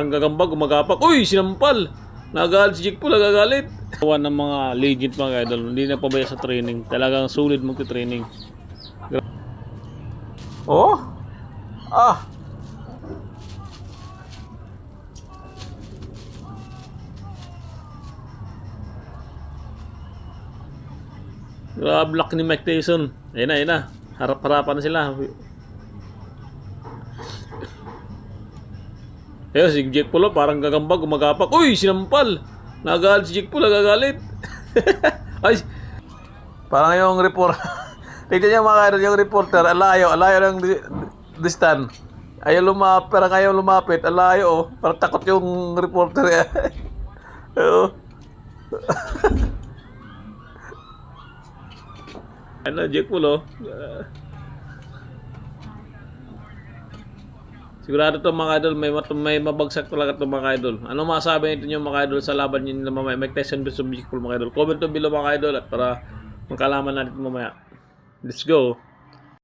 Ang gagamba, gumagapak. Uy, sinampal! Nagalit si Jake Paul, nagagalit. One ng mga legend mga idol, hindi na pabaya sa training. Talagang solid magti-training. Oh? Ah! Grabe luck ni Mike Tyson. Ayun na. Harap-harapan na sila. Ayun, si Jake Paul parang gagamba, gumagapak. Uy, sinampal! Nagalit si Jake Paul, nagagalit. Ay, parang yung report. Tignan niyo mga idol, yung reporter, alayo ng distan. Parang ayaw lumapit, alayo oh. Parang takot yung reporter. Oo. Ano, Jake Paul oh. Sigurado to mga idol, may mabagsak talaga to mga idol. Ano masasabi niyo mga idol sa laban niyo na mamaya? Mike Tyson vs. Jake Paul mga idol. Comment to below mga idol at para magkalaman natin mamaya. Let's go!